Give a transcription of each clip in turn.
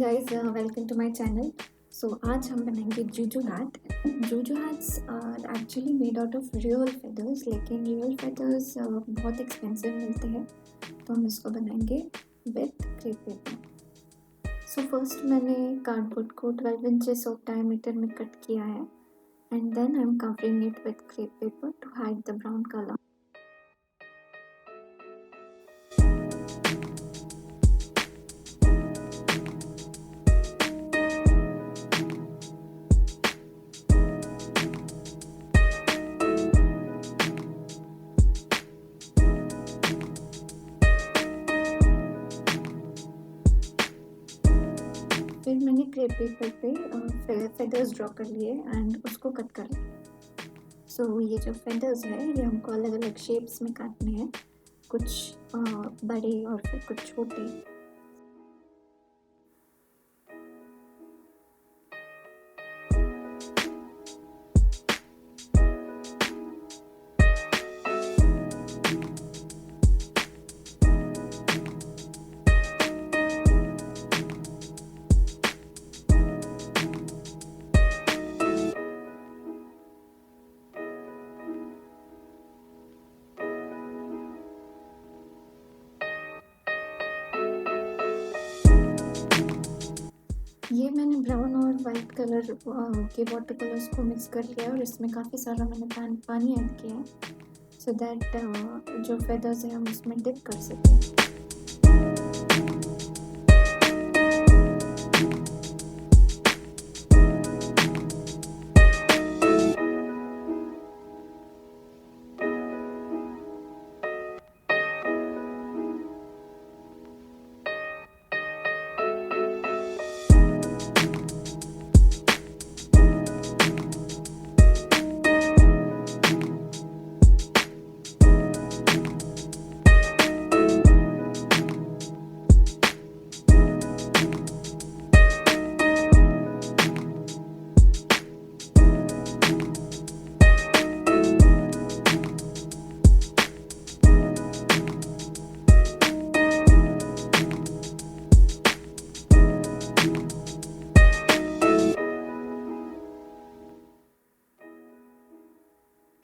guys, welcome to my channel. So आज हम बनाएंगे Juju hat. Juju hats are actually made out of real feathers, लेकिन real feathers बहुत expensive मिलते हैं, तो हम इसको बनाएंगे with crepe paper. So first मैंने cardboard को 12 inches of diameter में cut किया है, and then I'm covering it with crepe paper to hide the brown color. फिर मैंने क्रेप पेपर पे फेदर्स ड्रॉ कर लिए एंड उसको कट कर लिया. सो ये जो फेदर्स है ये हमको अलग अलग शेप्स में काटने हैं, कुछ बड़े और फिर कुछ छोटे. ये मैंने ब्राउन और वाइट कलर के वाटर कलर्स को मिक्स कर लिया और इसमें काफ़ी सारा मैंने पानी ऐड किया है, सो दैट जो फेदर्स हैं हम उसमें डिप कर सकें.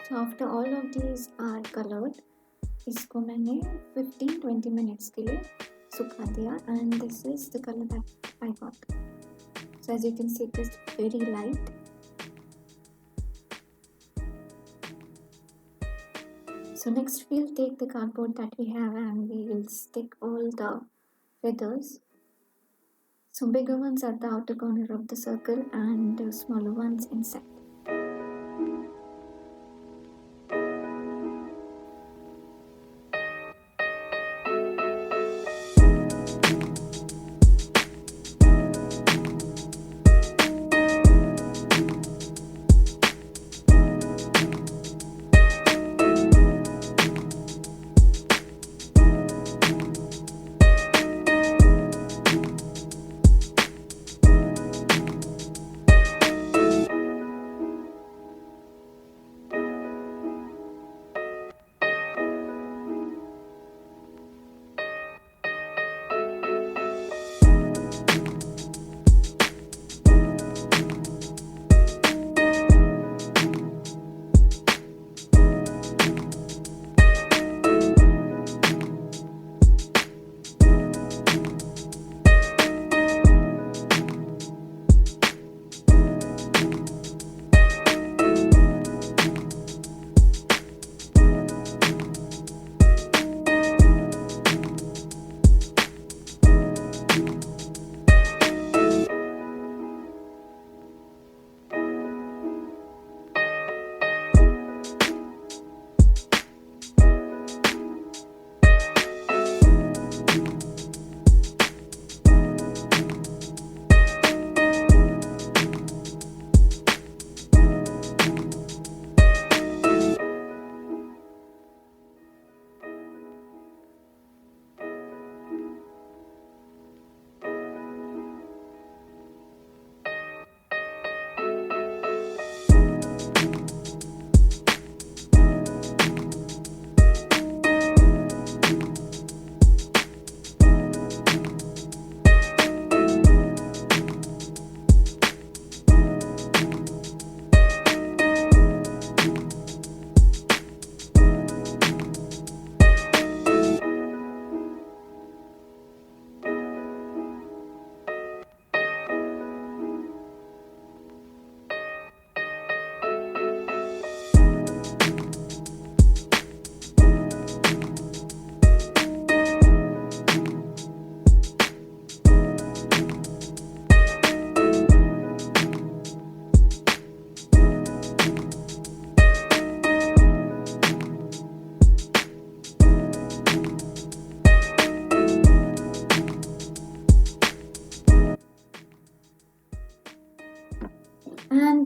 So after all of these are colored, इसको मैंने 15-20 minutes के लिए सुखा दिया and this is the color that I got. So as you can see it is very light. So next we'll take the cardboard that we have and we will stick all the feathers. So bigger ones at the outer corner of the circle and smaller ones inside.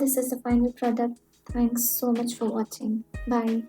this is the final product. Thanks so much for watching. Bye.